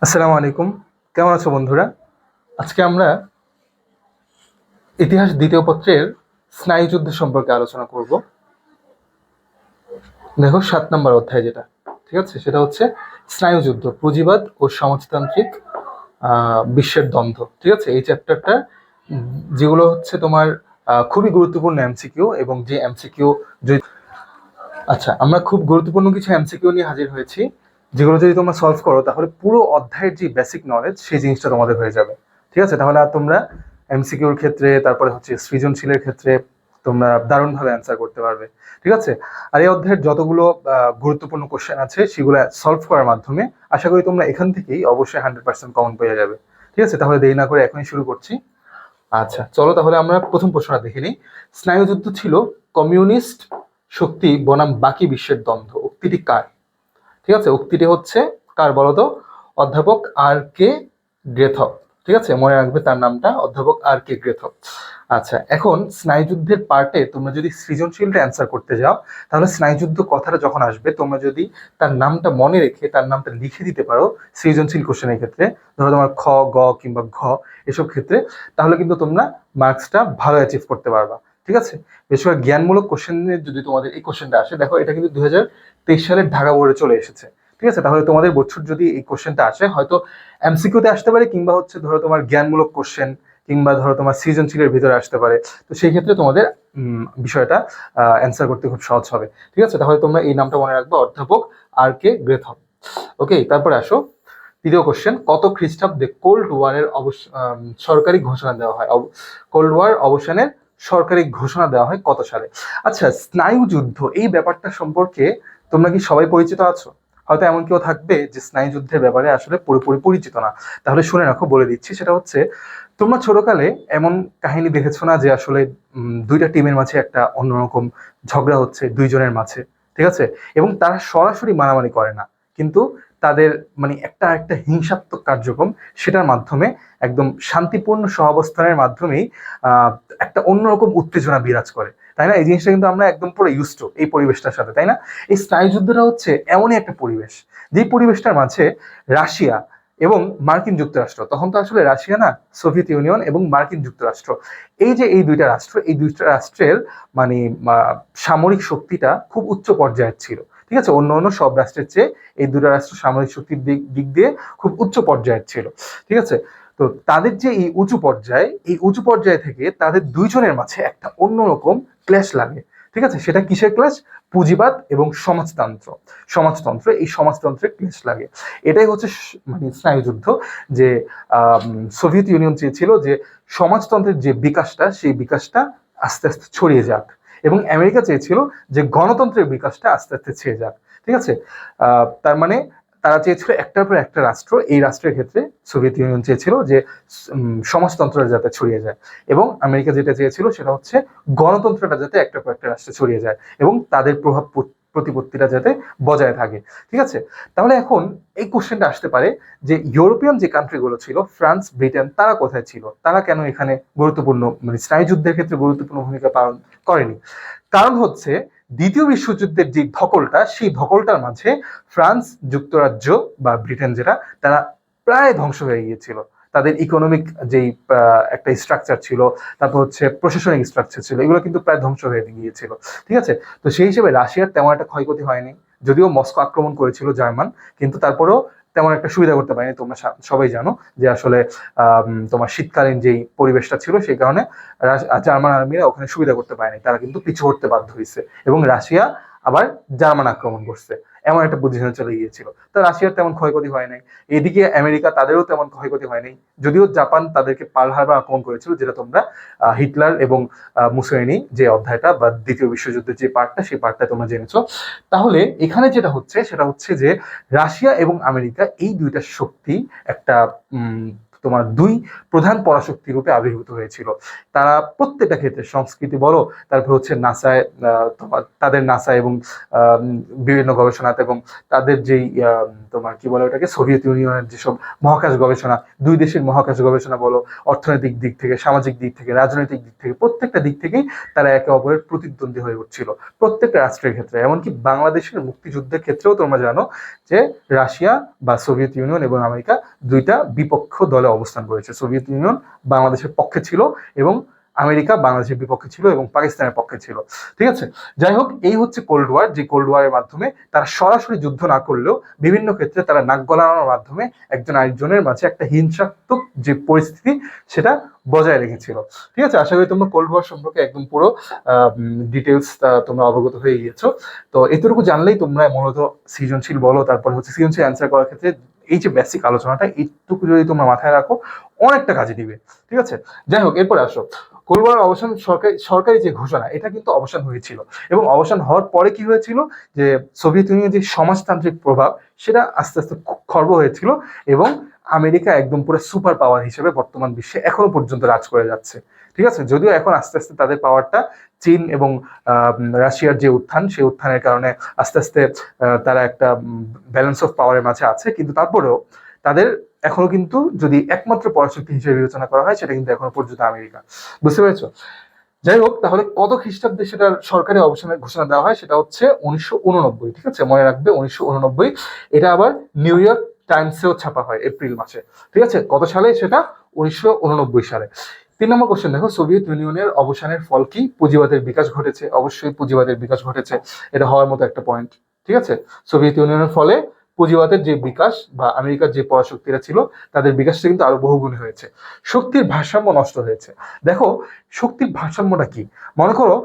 আসসালামু আলাইকুম। কেমন আছো বন্ধুরা? আজকে আমরা ইতিহাস দ্বিতীয় পত্রের স্নায়ুযুদ্ধ সম্পর্কে আলোচনা করব। দেখো ৭ নম্বর অধ্যায় যেটা, ঠিক আছে? সেটা হচ্ছে স্নায়ুযুদ্ধ, পুঁজিবাদ ও সমাজতান্ত্রিক বিশ্বের দ্বন্দ্ব। ঠিক আছে? এই চ্যাপ্টারটা যেগুলো হচ্ছে তোমার খুবই গুরুত্বপূর্ণ এমসিকিউ, এবং যে এমসিকিউ যদি আচ্ছা, আমরা খুব গুরুত্বপূর্ণ কিছু এমসিকিউ নিয়ে হাজির হয়েছি, যেগুলো যদি তোমরা সলভ করো তাহলে পুরো অধ্যায়ের যে বেসিক নলেজ সেই জিনিসটা তোমাদের হয়ে যাবে। ঠিক আছে? তাহলে আর তোমরা এমসিকিউর ক্ষেত্রে, তারপরে হচ্ছে সৃজনশীলের ক্ষেত্রে তোমরা দারুণভাবে অ্যান্সার করতে পারবে। ঠিক আছে? আর এই অধ্যায়ের যতগুলো গুরুত্বপূর্ণ কোশ্চেন আছে সেগুলো সলভ করার মাধ্যমে আশা করি তোমরা এখান থেকেই অবশ্যই 100% কমন পেয়ে যাবে। ঠিক আছে? তাহলে দেরি না করে এখনই শুরু করছি। আচ্ছা, চলো তাহলে আমরা প্রথম প্রশ্নটা দেখে নিই। স্নায়ুযুদ্ধ ছিল কমিউনিস্ট শক্তি বনাম বাকি বিশ্বের দ্বন্দ্ব। উক্তিটি কার? ঠিক আছে, উক্তিটি হচ্ছে কার বলতো? অধ্যাপক আর কে গ্রেথক। ঠিক আছে, মনে রাখবে তার নামটা, অধ্যাপক আর কে গ্রেথক। আচ্ছা, এখন স্নায়ুযুদ্ধের পার্টে তোমরা যদি সৃজনশীলটা অ্যান্সার করতে যাও, তাহলে স্নায়ুযুদ্ধ কথাটা যখন আসবে তোমরা যদি তার নামটা মনে রেখে তার নামটা লিখে দিতে পারো সৃজনশীল কোশ্চেনের ক্ষেত্রে, ধরো তোমার খ, গ কিংবা ঘ এসব ক্ষেত্রে, তাহলে কিন্তু তোমরা মার্কসটা ভালো অ্যাচিভ করতে পারবা। ঠিক আছে? বিশেষ করে জ্ঞানমূলক কোশ্চেনের যদি তোমাদের এই কোশ্চেনটা আসে, দেখো এটা কিন্তু 2023 সালের ঢাকা বোর্ডে চলে এসেছে। ঠিক আছে? তাহলে তোমাদের বছর যদি এই কোশ্চেনটা আসে, হয়তো এমসিকিউতে আসতে পারে, কিংবা হচ্ছে ধরো তোমার জ্ঞানমূলক কোশ্চেন, কিংবা ধরো তোমার সৃজনশীলের ভিতরে আসতে পারে। তো সেই ক্ষেত্রে তোমাদের বিষয়টা অ্যান্সার করতে খুব সহজ হবে। ঠিক আছে? তাহলে তোমরা এই নামটা মনে রাখবে, অধ্যাপক আর কে গ্রেথম। ওকে, তারপরে আসো তৃতীয় কোশ্চেন। কত খ্রিস্টাব্দে কোল্ড ওয়ারের সরকারি ঘোষণা দেওয়া হয়? কোল্ড ওয়ার অবসানের সরকারি ঘোষণা দেওয়া হয় কত সালে? আচ্ছা, স্নায়ুযুদ্ধ এই ব্যাপারটা সম্পর্কে তোমরা কি সবাই পরিচিত আছো? হয়তো এমন কেউ থাকবে যে স্নায়ুযুদ্ধের ব্যাপারে আসলে পুরোপুরি পরিচিত না। তাহলে শুনে রাখো, বলে দিচ্ছি। সেটা হচ্ছে, তোমরা ছোটকালে এমন কাহিনী দেখেছো না যে আসলে দুইটা টিমের মাঝে একটা অন্যরকম ঝগড়া হচ্ছে দুইজনের মাঝে। ঠিক আছে? এবং তারা সরাসরি মারামারি করে না, কিন্তু তাদের মানে একটা একটা হিংসাত্মক কার্যক্রম, সেটার মাধ্যমে একদম শান্তিপূর্ণ সহাবস্থানের মাধ্যমেই আহ একটা অন্যরকম উত্তেজনা বিরাজ করে, তাই না? এই জিনিসটা কিন্তু আমরা একদম পুরো ইউজ টু এই পরিবেশটার সাথে, তাই না? এই স্নায়ুযুদ্ধটা হচ্ছে এমনই একটা পরিবেশ, যে পরিবেশটার মাঝে রাশিয়া এবং মার্কিন যুক্তরাষ্ট্র, তখন তো আসলে রাশিয়া না, সোভিয়েত ইউনিয়ন এবং মার্কিন যুক্তরাষ্ট্র, এই যে এই দুইটা রাষ্ট্র, এই দুইটা রাষ্ট্রের মানে সামরিক শক্তিটা খুব উচ্চ পর্যায়ের ছিল। ঠিক আছে? অন্য অন্য সব রাষ্ট্রের চেয়ে এই দুটো রাষ্ট্র সামরিক শক্তির দিক দিক দিয়ে খুব উচ্চ পর্যায়ের ছিল। ঠিক আছে? তো তাদের যে এই উঁচু পর্যায়ে, এই উঁচু পর্যায়ে থেকে তাদের দুইজনের মাঝে একটা অন্যরকম ক্ল্যাশ লাগে। ঠিক আছে? সেটা কিসের ক্ল্যাশ? পুঁজিবাদ এবং সমাজতন্ত্র। সমাজতন্ত্র, এই সমাজতন্ত্রের ক্ল্যাশ লাগে। এটাই হচ্ছে মানে স্নায়ুযুদ্ধ। যে সোভিয়েত ইউনিয়ন চেয়েছিল যে সমাজতন্ত্রের যে বিকাশটা, সেই বিকাশটা আস্তে আস্তে ছড়িয়ে যাক, এবং আমেরিকা চেয়েছিল যে গণতন্ত্রের বিকাশটা আস্তে আস্তে ছেয়ে যাক। ঠিক আছে? তার মানে তারা চেয়েছিল একটার পর একটা রাষ্ট্র, এই রাষ্ট্রের ক্ষেত্রে সোভিয়েত ইউনিয়ন চেয়েছিল যে সমাজতন্ত্রটা যাতে ছড়িয়ে যায়, এবং আমেরিকা যেটা চেয়েছিল সেটা হচ্ছে গণতন্ত্রটা যাতে একটার পর একটা রাষ্ট্রে ছড়িয়ে যায়, এবং তাদের প্রভাব প্রতিপত্তিটা যাতে বজায় থাকে। ঠিক আছে? তাহলে এখন এই কোশ্চেনটা আসতে পারে যে ইউরোপিয়ান যে কান্ট্রিগুলো ছিল, ফ্রান্স, ব্রিটেন, তারা কোথায় ছিল? তারা কেন এখানে গুরুত্বপূর্ণ মানে স্নায়ুযুদ্ধের ক্ষেত্রে গুরুত্বপূর্ণ ভূমিকা পালন করেনি? কারণ হচ্ছে, দ্বিতীয় বিশ্বযুদ্ধের যে ধকলটা, সেই ধকলটার মাঝে ফ্রান্স, যুক্তরাজ্য বা ব্রিটেন যেটা, তারা প্রায় ধ্বংস হয়ে গিয়েছিল। তাদের ইকোনমিক যেই একটা স্ট্রাকচার ছিল, তারপর হচ্ছে প্রশাসনিক স্ট্রাকচার ছিল, এগুলো কিন্তু প্রায় ধ্বংস হয়ে গিয়েছিল। ঠিক আছে? তো সেই হিসেবে রাশিয়ার তেমন একটা ক্ষয়ক্ষতি হয়নি, যদিও মস্কো আক্রমণ করেছিল জার্মান, কিন্তু তারপরেও তেমন একটা সুবিধা করতে পারেনি। তোমরা সবাই জানো যে আসলে তোমার শীতকালীন যেই পরিবেশটা ছিল, সেই কারণে জার্মান আর্মিরা ওখানে সুবিধা করতে পারেনি, তারা কিন্তু পিছু হটতে বাধ্য হয়েছে, এবং রাশিয়া আবার জার্মান আক্রমণ করছে, এমন একটা পজিশনে চলে গিয়েছিল। তো রাশিয়ার তেমন ক্ষয়ক্ষতি হয় নাই। এদিকে আমেরিকা, তাদেরও তেমন ক্ষয়ক্ষতি হয় নাই, যদিও জাপান তাদেরকে পার্ল হারবার আক্রমণ করেছিল, যেটা তোমরা হিটলার এবং মুসোলিনি যে অধ্যায়টা বা দ্বিতীয় বিশ্বযুদ্ধের যে পার্টটা, সেই পার্টটা তোমরা জেনেছো। তাহলে এখানে যেটা হচ্ছে সেটা হচ্ছে যে রাশিয়া এবং আমেরিকা, এই দুইটা শক্তি একটা তোমার দুই প্রধান পরাশক্তি রূপে আবির্ভূত হয়েছিল। তারা প্রত্যেকটা ক্ষেত্রে সংস্কৃতি বলো, তারপর হচ্ছে নাসায় তোমার তাদের নাসা এবং বিভিন্ন গবেষণাতে, এবং তাদের যেই তোমার কি বলে ওটাকে সোভিয়েত ইউনিয়নের যেসব মহাকাশ গবেষণা, দুই দেশের মহাকাশ গবেষণা বলো, অর্থনৈতিক দিক থেকে, সামাজিক দিক থেকে, রাজনৈতিক দিক থেকে, প্রত্যেকটা দিক থেকেই তারা একে অপরের প্রতিদ্বন্দ্বী হয়ে উঠছিল প্রত্যেকটা রাষ্ট্রের ক্ষেত্রে। এমনকি বাংলাদেশের মুক্তিযুদ্ধের ক্ষেত্রেও তোমরা জানো যে রাশিয়া বা সোভিয়েত ইউনিয়ন এবং আমেরিকা দুইটা বিপক্ষ দলে অবস্থান করেছে। সোভিয়েত ইউনিয়ন বাংলাদেশের পক্ষে ছিল এবং আমেরিকা বাংলাদেশের বিপক্ষে ছিল এবং পাকিস্তানের পক্ষে ছিল। ঠিক আছে, যাই হোক, এই হচ্ছে কোল্ড ওয়ার, যে কোল্ড ওয়ারের মাধ্যমে তারা সরাসরি যুদ্ধ না করলেও বিভিন্ন ক্ষেত্রে তারা নাক গলানোর মাধ্যমে একজন আরেকজনের মাঝে একটা হিংসাত্মক যে পরিস্থিতি সেটা বজায় রেখেছিল। ঠিক আছে, আশা করি তোমরা কোল্ড ওয়ার সম্পর্কে একদম পুরো ডিটেলস তোমরা অবগত হয়ে গিয়েছো। তো এতটুকু জানলেই তোমরা মূলত সৃজনশীল বলো, তারপর হচ্ছে সৃজনশীল অ্যান্সার করার ক্ষেত্রে এই যে বেসিক আলোচনাটা, এইটুকু যদি তোমরা মাথায় রাখো অনেকটা কাজে দিবে। ঠিক আছে, যাই হোক, এরপরে আসো কোল্ড ওয়ার অবসান, সরকারি যে ঘোষণা, এটা কিন্তু অবসান হয়েছিল, এবং অবসান হওয়ার পরে কি হয়েছিল যে সোভিয়েত ইউনিয়নের যে সমাজতান্ত্রিক প্রভাব সেটা আস্তে আস্তে খর্ব হয়েছিল, এবং আমেরিকা একদম পুরো সুপার পাওয়ার হিসেবে বর্তমান বিশ্বে এখনো পর্যন্ত রাজ করে যাচ্ছে। ঠিক আছে, যদিও এখন আস্তে আস্তে তাদের পাওয়ারটা চীন এবং রাশিয়ার যে উত্থান, সেই উত্থানের কারণে আস্তে আস্তে তারা একটা ব্যালেন্স অফ পাওয়ারের মাঝে আছে, কিন্তু তারপরেও তাদের এখনো কিন্তু যদি একমাত্র পরাশক্তি হিসেবে বিবেচনা করা হয় সেটা কিন্তু এখনো পর্যন্ত আমেরিকা। বুঝতে পেরেছো? যাই হোক, তাহলে কত খ্রিস্টাব্দে সেটার সরকারি অবসানের ঘোষণা দেওয়া হয়? সেটা হচ্ছে 1989। ঠিক আছে, মনে রাখবে 1989। এটা আবার নিউ ইয়র্ক টাইমসেও ছাপা হয় এপ্রিল মাসে। ঠিক আছে, কত সালে? সেটা 1989 সালে। 3 নম্বর কোশ্চেন দেখো, সোভিয়েত ইউনিয়নের অবসানের ফল কি? পুঁজিবাদের বিকাশ ঘটেছে। অবশ্যই পুঁজিবাদের বিকাশ ঘটেছে, এটা হওয়ার মতো একটা পয়েন্ট। ঠিক আছে, সোভিয়েত ইউনিয়নের ফলে পুঁজিবাদের যে বিকাশ বা আমেরিকার যে পরাশক্তিরা ছিল তাদের বিকাশটা কিন্তু আরো বহুগুণে হয়েছে। শক্তির ভারসাম্য নষ্ট হয়েছে। দেখো, শক্তির ভারসাম্যটা কি? মনে করো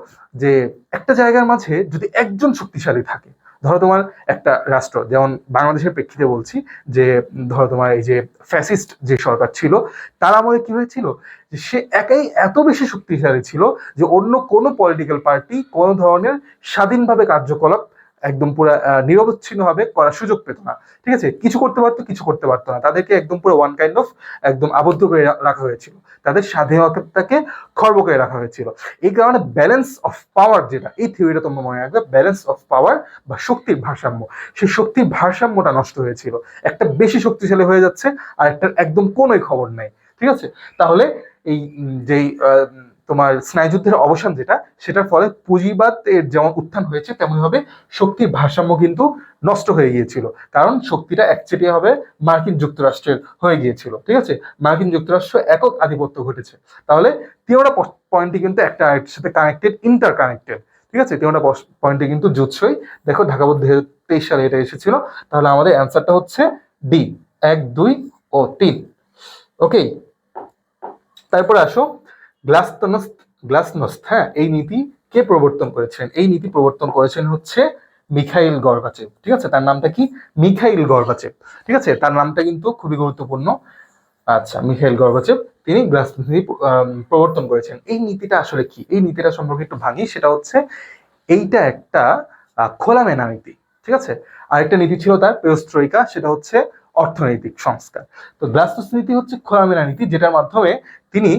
যে একটা জায়গার মাঝে যদি একজন শক্তিশালী থাকে, ধরো তোমার একটা রাষ্ট্র, যেমন বাংলাদেশের প্রেক্ষিতে বলছি, যে ধরো তোমার এই যে ফ্যাসিস্ট যে সরকার ছিল তার আমলে কি হয়েছিল, যে সে একাই এত বেশি শক্তিশালী ছিল যে অন্য কোনো পলিটিক্যাল পার্টি কোনো ধরনের স্বাধীনভাবে কার্যকলাপ একদম পুরো নিরবচ্ছিন্নভাবে করার সুযোগ পেত না। ঠিক আছে, কিছু করতে পারতো, কিছু করতে পারতো না, তাদেরকে একদম পুরো ওয়ান কাইন্ড অফ একদম আবদ্ধ করে রাখা হয়েছিল, তাদের স্বাধীনতাকে খর্ব করে রাখা হয়েছিল। এই কারণে ব্যালেন্স অফ পাওয়ার, যেটা এই থিওরিটা তোমরা মনে রাখবে, ব্যালেন্স অফ পাওয়ার বা শক্তির ভারসাম্য, সেই শক্তির ভারসাম্যটা নষ্ট হয়েছিল। একটা বেশি শক্তিশালী হয়ে যাচ্ছে আর একটা একদম কোনোই খবর নাই। ঠিক আছে, তাহলে এই যেই তোমার স্নায়ুযুদ্ধের অবসান যেটা, সেটার ফলে পুঁজিবাদ এর যেমন উত্থান হয়েছে তেমনি ভাবে শক্তির ভারসাম্য কিন্তু নষ্ট হয়ে গিয়েছিল, কারণ শক্তিটা একচেটিয়া হবে মার্কিন যুক্তরাষ্ট্রের হয়ে গিয়েছিল। ঠিক আছে, মার্কিন যুক্তরাষ্ট্র একক আধিপত্য ঘটেছে। তাহলে তিনটা পয়েন্টই কিন্তু একটা আরেকটার সাথে কানেক্টেড, ইন্টার কানেক্টেড। ঠিক আছে, তিনটা পয়েন্টে কিন্তু জুৎসই। দেখো, ঢাকা বোর্ড 2023 সালে এটা এসেছিল। তাহলে আমাদের অ্যান্সারটা হচ্ছে ডি, 1, 2 ও 3। ওকে, তারপরে আসো গ্লাসনোস্ট। হ্যাঁ, এই নীতি কে প্রবর্তন করেছেন? এই নীতি প্রবর্তন করেছেন হচ্ছে মিখাইল গর্বাচেভ। ঠিক আছে, তার নামটা কি? Mikhail Gorbachev. ঠিক আছে, তার নামটা কিন্তু খুবই গুরুত্বপূর্ণ। আচ্ছা, মিখাইল গর্বাচেভ, তিনি গ্লাসনোস্ট নীতি প্রবর্তন করেছেন। এই নীতিটা আসলে কি? এই নীতিটা সম্পর্কে একটু ভাঙি। সেটা হচ্ছে এইটা একটা খোলামেলা নীতি। ঠিক আছে, আরেকটা নীতি ছিল তার পেরোস্ট্রোইকা, সেটা হচ্ছে অর্থনৈতিক সংস্কার। তো গ্লাসনোস্ট নীতি হচ্ছে খোলামেলা নীতি, যেটার মাধ্যমে তিনি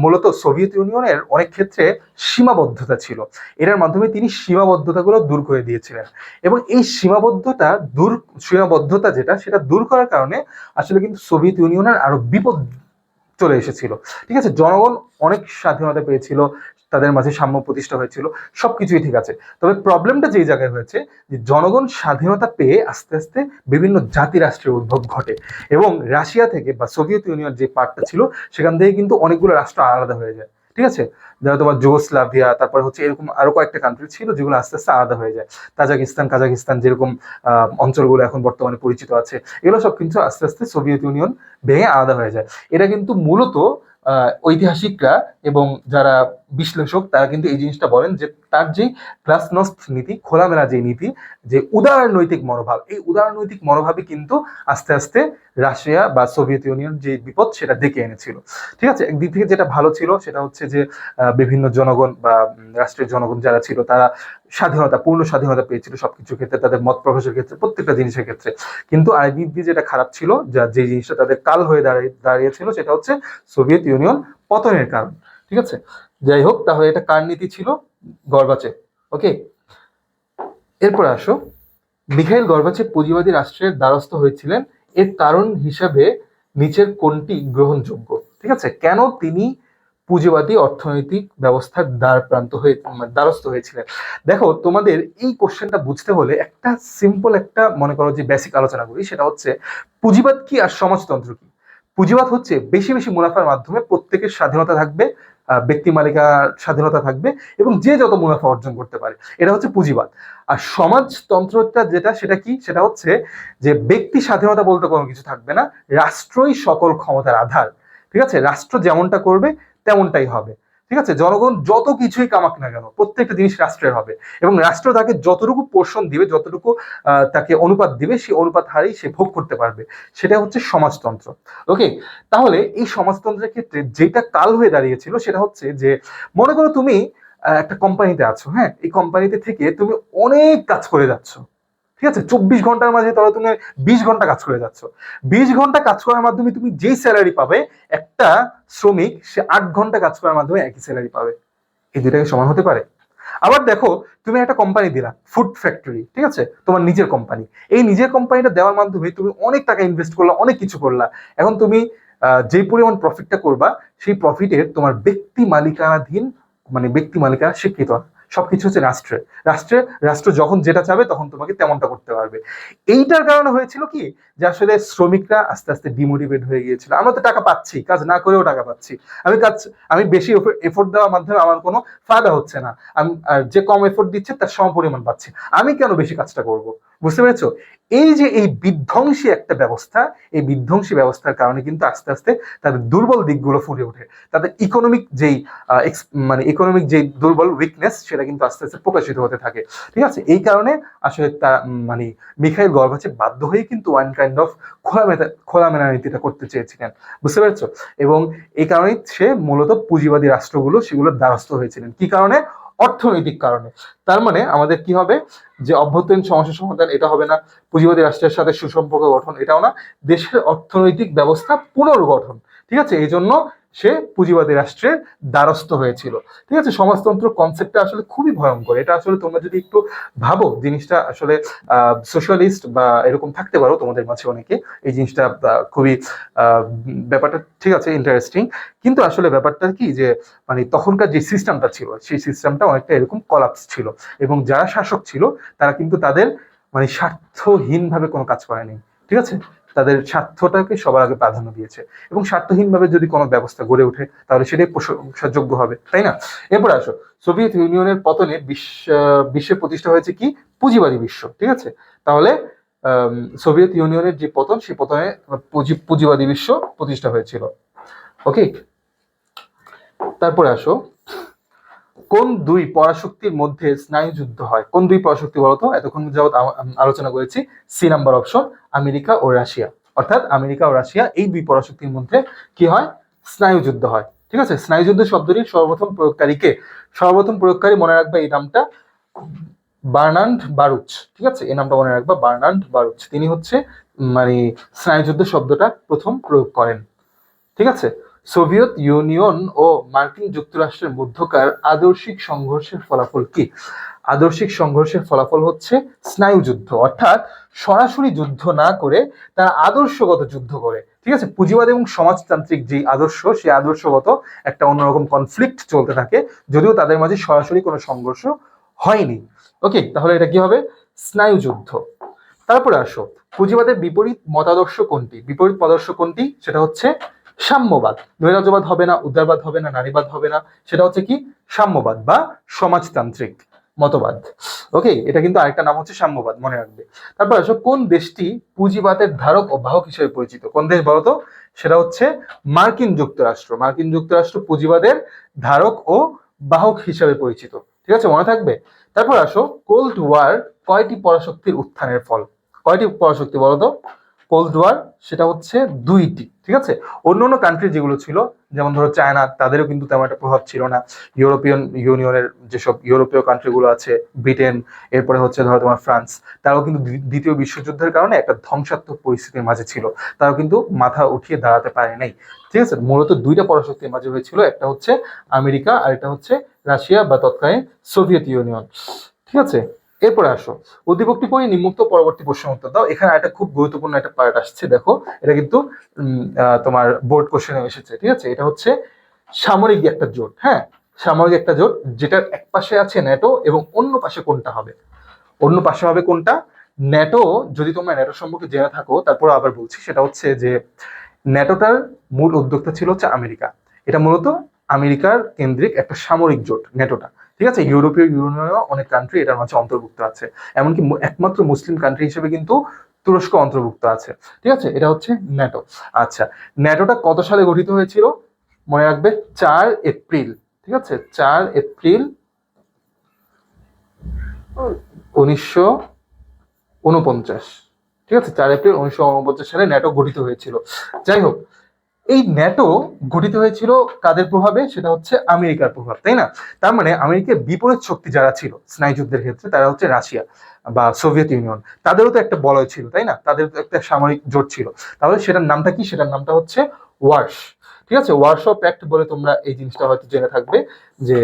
মূলত সোভিয়েত ইউনিয়নের অনেক ক্ষেত্রে সীমাবদ্ধতা ছিল, এটার মাধ্যমে তিনি সীমাবদ্ধতাগুলো দূর করে দিয়েছিলেন। এবং এই সীমাবদ্ধতা যেটা, সেটা দূর করার কারণে আসলে কিন্তু সোভিয়েত ইউনিয়নের আরো বিপদ চলে এসেছিল। ঠিক আছে, জনগণ অনেক স্বাধীনতা পেয়েছিল, তাদের মাঝে সাম্য প্রতিষ্ঠা হয়েছিল, সবকিছুই ঠিক আছে। তবে প্রবলেমটা যেই জায়গায় হয়েছে, যে জনগণ স্বাধীনতা পেয়ে আস্তে আস্তে বিভিন্ন জাতি রাষ্ট্রের উদ্ভব ঘটে, এবং রাশিয়া থেকে বা সোভিয়েত ইউনিয়ন যে পার্টটা ছিল সেখান থেকে কিন্তু অনেকগুলো রাষ্ট্র আলাদা হয়ে যায়। ঠিক আছে, যারা তোমার যুগোস্লাভিয়া, তারপর হচ্ছে এরকম আরো কয়েকটা কান্ট্রি ছিল যেগুলো আস্তে আস্তে আলাদা হয়ে যায়। কাজাকিস্তান যেরকম অঞ্চলগুলো এখন বর্তমানে পরিচিত আছে, এগুলো সব কিন্তু আস্তে আস্তে সোভিয়েত ইউনিয়ন ভেঙে আলাদা হয়ে যায়। এটা কিন্তু মূলত ঐতিহাসিকরা এবং যারা বিশ্লেষক তারা কিন্তু এই জিনিসটা বলেন যে তার যে গ্লাসনোস্ট নীতি, খোলামেলা যে নীতি, যে উদারনৈতিক মনোভাব, এই উদারনৈতিক মনোভাবই কিন্তু আস্তে আস্তে রাশিয়া বা সোভিয়েত ইউনিয়ন যে বিপদ সেটা ডেকে এনেছিল। ঠিক আছে, একদিক থেকে যেটা ভালো ছিল সেটা হচ্ছে যে বিভিন্ন জনগণ বা রাষ্ট্রের জনগণ যারা ছিল তারা পূর্ণ স্বাধীনতা পেয়েছিল সবকিছুর ক্ষেত্রে, তাদের মত প্রকাশের ক্ষেত্রে, প্রত্যেকটা জিনিসের ক্ষেত্রে। কিন্তু আরেক দিক দিয়ে যেটা খারাপ ছিল, যে জিনিসটা তাদের কাল হয়ে দাঁড়িয়েছিল, সেটা হচ্ছে সোভিয়েত ইউনিয়ন পতনের কারণ। ঠিক আছে, যাই হোক, তাহলে এটা কার নীতি ছিল? গর্বাচেভ। ওকে, এরপরে আসো, মিখাইল গর্বাচেভ পুঁজিবাদী রাষ্ট্রের দ্বারস্থ হয়েছিলেন, এর কারণ হিসাবে নিচের কোনটি গ্রহণযোগ্য? ঠিক আছে, কেন তিনি পুঁজিবাদী অর্থনৈতিক ব্যবস্থার দ্বারস্থ হয়েছিলেন? দেখো, তোমাদের এই কোশ্চেনটা বুঝতে হলে একটা সিম্পল একটা মনে করো যে বেসিক আলোচনা করি, সেটা হচ্ছে পুঁজিবাদ কি আর সমাজতন্ত্র কি। পুঁজিবাদ হচ্ছে বেশি বেশি মুনাফার মাধ্যমে প্রত্যেকের স্বাধীনতা থাকবে, ব্যক্তি মালিকার স্বাধীনতা থাকবে, এবং যে যত মুনাফা অর্জন করতে পারে, এটা হচ্ছে পুঁজিবাদ। আর সমাজতন্ত্রটা যেটা, সেটা কি? সেটা হচ্ছে যে ব্যক্তি স্বাধীনতা বলতে কোনো কিছু থাকবে না, রাষ্ট্রই সকল ক্ষমতার আধার। ঠিক আছে, রাষ্ট্র যেমনটা করবে তেমনটাই হবে। ঠিক আছে, জনগণ যত কিছুই কামাক না কেন, প্রত্যেকটা জিনিস রাষ্ট্রের হবে, এবং রাষ্ট্র তাকে যতটুকু পোর্শন দিবে, যতটুকু তাকে অনুপাত দিবে, সেই অনুপাত হারেই সে ভোগ করতে পারবে। সেটা হচ্ছে সমাজতন্ত্র। ওকে, তাহলে এই সমাজতন্ত্রের ক্ষেত্রে যেটা কাল হয়ে দাঁড়িয়েছিল, সেটা হচ্ছে যে মনে করো তুমি একটা কোম্পানিতে আছো, হ্যাঁ, এই কোম্পানিতে থেকে তুমি অনেক কাজ করে যাচ্ছ। ঠিক আছে, 24 ঘন্টার মাঝে ধরো তুমি 20 ঘন্টা কাজ করে যাচ্ছ। 20 ঘন্টা কাজ করার মাধ্যমে তুমি যেই স্যালারি পাবে, একটা শ্রমিক সে 8 ঘন্টা কাজ করার মাধ্যমে একই স্যালারি পাবে। এই দুটাকে সমান হতে পারে? আবার দেখো, তুমি একটা কোম্পানি দিলা, ফুড ফ্যাক্টরি, ঠিক আছে, তোমার নিজের কোম্পানি। এই নিজের কোম্পানিটা দেওয়ার মাধ্যমে তুমি অনেক টাকা ইনভেস্ট করলা, অনেক কিছু করলা। এখন তুমি যে পরিমাণ প্রফিটটা করবা, সেই প্রফিটের তোমার ব্যক্তি মালিকানাধীন, মানে ব্যক্তি মালিকানা স্বীকৃত না। সবকিছু হচ্ছে রাষ্ট্র যখন যেটা চাবে তখন তোমাকে তেমনটা করতে পারবে। এইটার কারণে হয়েছিল কি, যে আসলে শ্রমিকরা আস্তে আস্তে ডিমোটিভেট হয়ে গিয়েছিল। আমরা তো টাকা পাচ্ছি, কাজ না করেও টাকা পাচ্ছি, আমি বেশি এফোর্ট দেওয়ার মাধ্যমে আমার কোনো ফায়দা হচ্ছে না, আমি যে কম এফোর্ট দিচ্ছে তার সম পরিমাণ পাচ্ছি, আমি কেন বেশি কাজটা করব? বুঝতে পেরেছো? এই যে এই বিধ্বংসী একটা ব্যবস্থা, এই বিধ্বংসী ব্যবস্থার কারণে কিন্তু আস্তে আস্তে তাদের দুর্বল দিকগুলো ফুটে ওঠে, তাদের ইকোনমিক ইকোনমিক যে দুর্বল উইকনেস, সেটা কিন্তু আস্তে আস্তে প্রকাশিত হতে থাকে। ঠিক আছে, এই কারণে আসলে মিখাইল গর্বাচেভ বাধ্য হয়ে কিন্তু ওয়ান কাইন্ড অফ খোলামেলা নীতিটা করতে চেয়েছিলেন। বুঝতে পেরেছো? এবং এই কারণে সে মূলত পুঁজিবাদী রাষ্ট্রগুলো সেগুলোর দ্বারস্থ হয়েছিলেন। কি কারণে? অর্থনৈতিক কারণে। তার মানে আমাদের কি হবে, যে অভ্যন্তরীণ সমস্যার সমাধান এটা হবে না, পুঁজিবাদী রাষ্ট্রের সাথে সুসম্পর্ক গঠন এটাও না, দেশের অর্থনৈতিক ব্যবস্থা পুনর্গঠন। ঠিক আছে, এই জন্য সে পুঁজিবাদী রাষ্ট্রের দ্বারস্থ হয়েছিল। ঠিক আছে, সমাজতন্ত্র কনসেপ্টটা আসলে খুবই ভয়ঙ্কর। এটা আসলে তোমরা যদি একটু ভাবো, জিনিসটা আসলে সোশ্যালিস্ট বা এরকম থাকতে পারো তোমাদের মাঝে অনেকে, এই জিনিসটা খুবই ব্যাপারটা ঠিক আছে ইন্টারেস্টিং, কিন্তু আসলে ব্যাপারটা কি, যে তখনকার যে সিস্টেমটা ছিল, সেই সিস্টেমটা অনেকটা এরকম কলাপস ছিল, এবং যারা শাসক ছিল তারা কিন্তু তাদের স্বার্থহীনভাবে কোনো কাজ করেনি। ঠিক আছে, তাদের স্বার্থটাকে সবার আগে প্রাধান্য দিয়েছে, এবং স্বার্থহীনভাবে যদি কোনো ব্যবস্থা গড়ে ওঠে তাহলে সেটাই প্রশংসাযোগ্য হবে, তাই না? এরপর আসো, সোভিয়েত ইউনিয়নের পতনে বিশ্বে প্রতিষ্ঠা হয়েছে কি? পুঁজিবাদী বিশ্ব। ঠিক আছে, তাহলে সোভিয়েত ইউনিয়নের যে পতন, সেই পতনে পুঁজিবাদী বিশ্ব প্রতিষ্ঠা হয়েছিল। ওকে, তারপরে আসো, কোন দুই পরাশক্তির মধ্যে স্নায়ুযুদ্ধ হয়? কোন দুই পরাশক্তি বলতো? এতক্ষণ যাবত আলোচনা করেছি, সি নাম্বার অপশন, আমেরিকা ও রাশিয়া। অর্থাৎ আমেরিকা ও রাশিয়া, এই দুই পরাশক্তির মধ্যে কি হয়? স্নায়ুযুদ্ধ হয়। ঠিক আছে, স্নায়ুযুদ্ধ শব্দটির সর্বপ্রথম প্রয়োগকারী মনে রাখবে এই নামটা, বার্নার্ড বারুচ। ঠিক আছে, এই নামটা মনে রাখবা, বার্নার্ড বারুচ। তিনি হচ্ছে স্নায়ুযুদ্ধ শব্দটা প্রথম প্রয়োগ করেন। ঠিক আছে, সোভিয়েত ইউনিয়ন ও মার্কিন যুক্তরাষ্ট্রের মধ্যকার আদর্শিক সংঘর্ষের ফলাফল কি? আদর্শিক সংঘর্ষের ফলাফল হচ্ছে স্নায়ুযুদ্ধ, অর্থাৎ সরাসরি যুদ্ধ না করে তারা আদর্শগত যুদ্ধ করে। ঠিক আছে, পুঁজিবাদ এবং সমাজতান্ত্রিক যে আদর্শ, সেই আদর্শগত একটা অন্যরকম কনফ্লিক্ট চলতে থাকে, যদিও তাদের মাঝে সরাসরি কোনো সংঘর্ষ হয়নি। ওকে, তাহলে এটা কি হবে? স্নায়ুযুদ্ধ। তারপরে আসো, পুঁজিবাদের বিপরীত মতাদর্শ কোনটি? বিপরীত মতাদর্শ কোনটি? সেটা হচ্ছে সাম্যবাদ। নৈরাজ্যবাদ হবে না, উদারবাদ হবে না, নারীবাদ হবে না, সেটা হচ্ছে কি? সাম্যবাদ বা সমাজতান্ত্রিক মতবাদ। ওকে, এটা কিন্তু আরেকটা নাম হচ্ছে সাম্যবাদ, মনে রাখবে। তারপর আসো, কোন দেশটি পুঁজিবাদের ধারক ও বাহক হিসেবে পরিচিত? কোন দেশ বলতো? সেটা হচ্ছে মার্কিন যুক্তরাষ্ট্র। মার্কিন যুক্তরাষ্ট্র পুঁজিবাদের ধারক ও বাহক হিসেবে পরিচিত। ঠিক আছে, মনে থাকবে। তারপর আসো, কোল্ড ওয়ার কয়টি পরাশক্তির উত্থানের ফল? কয়টি পরাশক্তি বলতো? কোল্ড ওয়ার সেটা হচ্ছে দুইটি, ঠিক আছে। অন্য অন্য কান্ট্রি যেগুলো ছিল, যেমন ধরো চায়না, তাদেরও কিন্তু তেমন একটা প্রভাব ছিল না। ইউরোপিয়ান ইউনিয়নের যেসব ইউরোপীয় কান্ট্রিগুলো আছে, ব্রিটেন, এরপরে হচ্ছে ধরো তোমার ফ্রান্স, তারাও কিন্তু দ্বিতীয় বিশ্বযুদ্ধের কারণে একটা ধ্বংসাত্মক পরিস্থিতির মাঝে ছিল, তারাও কিন্তু মাথা উঠিয়ে দাঁড়াতে পারে নাই, ঠিক আছে। মূলত দুইটা পরাশক্তির মাঝে হয়েছিল, একটা হচ্ছে আমেরিকা আর একটা হচ্ছে রাশিয়া বা তৎকালীন সোভিয়েত ইউনিয়ন, ঠিক আছে। এরপরে আসো, অধিভুক্তি পরি নিম্মুক্ত পরবর্তী প্রশ্ন উত্তর দাও। এখানে একটা খুব গুরুত্বপূর্ণ একটা পার্ট আসছে, দেখো এটা কিন্তু তোমার বোর্ড কোশ্চেনে এসেছে, ঠিক আছে। এটা হচ্ছে সামরিক একটা জোট, হ্যাঁ, সামরিক একটা জোট, যেটার এক পাশে আছে ন্যাটো এবং অন্য পাশে কোনটা হবে? অন্য পাশে হবে কোনটা? ন্যাটো। যদি তোমরা ন্যাটো সম্পর্কে জেনে থাকো, তারপর আবার বলছি, সেটা হচ্ছে যে ন্যাটোটার মূল উদ্যোক্তা ছিল হচ্ছে আমেরিকা। এটা মূলত আমেরিকার কেন্দ্রিক একটা সামরিক জোট ন্যাটোটা, ঠিক আছে। ইউরোপীয় ইউনিয়নেও অনেক কান্ট্রি এটার মাঝে অন্তর্ভুক্ত আছে, এমনকি একমাত্র মুসলিম কান্ট্রি হিসেবে কিন্তু তুরস্ক অন্তর্ভুক্ত আছে, ঠিক আছে। এটা হচ্ছে ন্যাটো। আচ্ছা, ন্যাটোটা কত সালে গঠিত হয়েছিল? মনে রাখবে 4 এপ্রিল, ঠিক আছে, 4 এপ্রিল 1949, ঠিক আছে, 4 এপ্রিল 1949 সালে ন্যাটো গঠিত হয়েছিল। যাই হোক, এই ন্যাটো গঠিত হয়েছিল কাদের প্রভাবে? সেটা হচ্ছে আমেরিকার প্রভাব, তাই না? তার মানে আমেরিকার বিপরীত শক্তি যারা ছিল স্নায়ুযুদ্ধের ক্ষেত্রে, তারা হচ্ছে রাশিয়া বা সোভিয়েত ইউনিয়ন। তাদেরও তো একটা বলয় ছিল, তাই না? তাদের তো একটা সামরিক জোট ছিল। তাহলে সেটার নামটা কি? সেটার নামটা হচ্ছে ওয়ার্স, ঠিক আছে। ওয়ারশ প্যাক্ট বলে তোমরা এই জিনিসটা হয়তো জেনে থাকবে, যে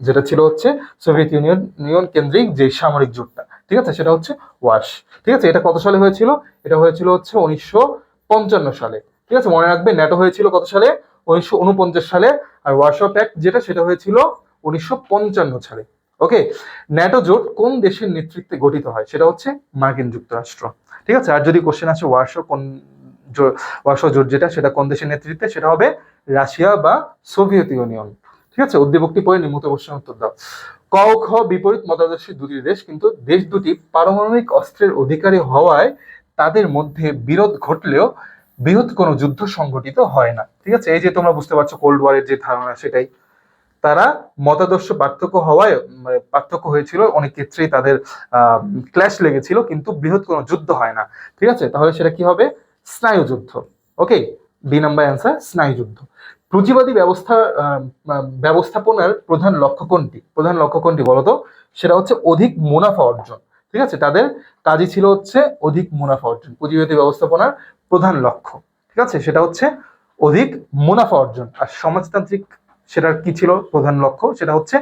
যেটা ছিল হচ্ছে সোভিয়েত ইউনিয়ন কেন্দ্রিক যে সামরিক জোটটা, ঠিক আছে, সেটা হচ্ছে ওয়ার্স, ঠিক আছে। এটা কত সালে হয়েছিল? এটা হয়েছিল হচ্ছে 1955 সালে, ঠিক আছে। মনে রাখবে, ন্যাটো হয়েছিল কত সালে? 1949 সালে। আর ওয়ারশ প্যাক্ট যেটা, সেটা হয়েছিল 1955 সালে। ওকে, ন্যাটো জোট কোন দেশের নেতৃত্বে গঠিত হয়? সেটা হচ্ছে মার্কিন যুক্তরাষ্ট্র, ঠিক আছে। আর যদি কোশ্চেন আসে ওয়ারশ জোট যেটা, সেটা কোন দেশের নেতৃত্বে? সেটা হবে রাশিয়া বা সোভিয়েত ইউনিয়ন, ঠিক আছে। উদ্দীপকটি পড়ে নিম্নোক্ত প্রশ্নের উত্তর দাও। ক ও খ বিপরীত মতাদর্শী দুটি দেশ, কিন্তু দেশ দুটি পারমাণবিক অস্ত্রের অধিকারী হওয়ায় তাদের মধ্যে বিরোধ ঘটলেও বৃহৎ কোনো যুদ্ধ সংঘটিত হয় না, ঠিক আছে। এই যে তোমরা বুঝতে পারছো কোল্ড ওয়ারের যে ধারণা, সেটাই। তারা মতাদর্শ পার্থক্য হওয়ায় পার্থক্য হয়েছিল, অনেক ক্ষেত্রেই তাদের ক্ল্যাশ লেগেছিল, কিন্তু বৃহৎ কোনো যুদ্ধ হয় না, ঠিক আছে। তাহলে সেটা কি হবে? স্নায়ুযুদ্ধ। ওকে, বি নাম্বার অ্যান্সার, স্নায়ুযুদ্ধ। পুঁজিবাদী ব্যবস্থাপনার প্রধান লক্ষ্য কোনটি? প্রধান লক্ষ্য কোনটি বলতো? সেটা হচ্ছে অধিক মুনাফা অর্জন, ঠিক আছে। তাদের কাজই ছিল হচ্ছে অধিক মুনাফা অর্জন। পুঁজিবাদী ব্যবস্থাপনার প্রধান লক্ষ্য, ঠিক আছে, সেটা হচ্ছে অধিক মুনাফা অর্জন। আর সমাজতান্ত্রিক সেটার কি ছিল প্রধান লক্ষ্য? সেটা হচ্ছে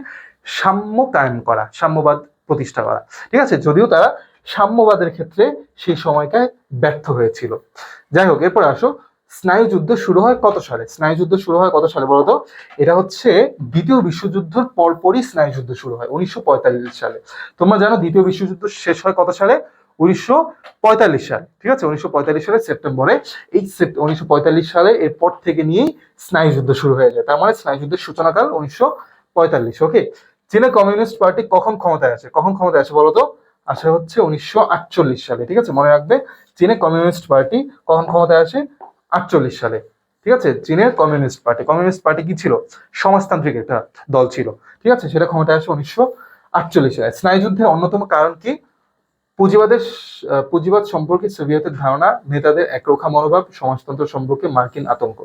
সাম্য কায়েম করা, সাম্যবাদ প্রতিষ্ঠা করা, ঠিক আছে। যদিও তারা সাম্যবাদের ক্ষেত্রে সেই সময়টায় ব্যর্থ হয়েছিল। যাই হোক, এরপর আসো, স্নায়ুযুদ্ধ শুরু হয় কত সালে? স্নায়ুযুদ্ধ শুরু হয় কত সালে বলতো? এটা হচ্ছে দ্বিতীয় বিশ্বযুদ্ধের পরপরই স্নায়ুযুদ্ধ শুরু হয়, 1945 সালে। তোমরা জানো দ্বিতীয় বিশ্বযুদ্ধ শেষ হয় কত সালে? 1945 সালে, ঠিক আছে। 1945 সালের সেপ্টেম্বরে। এই 1945 সালে এরপর থেকে নিয়েই স্নায়ুযুদ্ধ শুরু হয়ে যায়। তার মানে স্নায়ুযুদ্ধের সূচনাকাল 1945। ওকে, চীনের কমিউনিস্ট পার্টি কখন ক্ষমতায় আসে? কখন ক্ষমতায় আসে বলতো? আসে হচ্ছে 1948 সালে, ঠিক আছে। মনে রাখবে, চীনের কমিউনিস্ট পার্টি কখন ক্ষমতায় আসে? 48 সালে, ঠিক আছে। চীনের কমিউনিস্ট পার্টি কি ছিল? সমাজতান্ত্রিক একটা দল ছিল, ঠিক আছে। সেটা ক্ষমতায় আসে 1948 সালে। স্নায়ুযুদ্ধের অন্যতম কারণ কি? পুঁজিবাদ সম্পর্কে সোভিয়েতের ধারণা, নেতাদের একরোখা মনোভাব, সমাজতন্ত্র সম্পর্কে মার্কিন আতঙ্ক।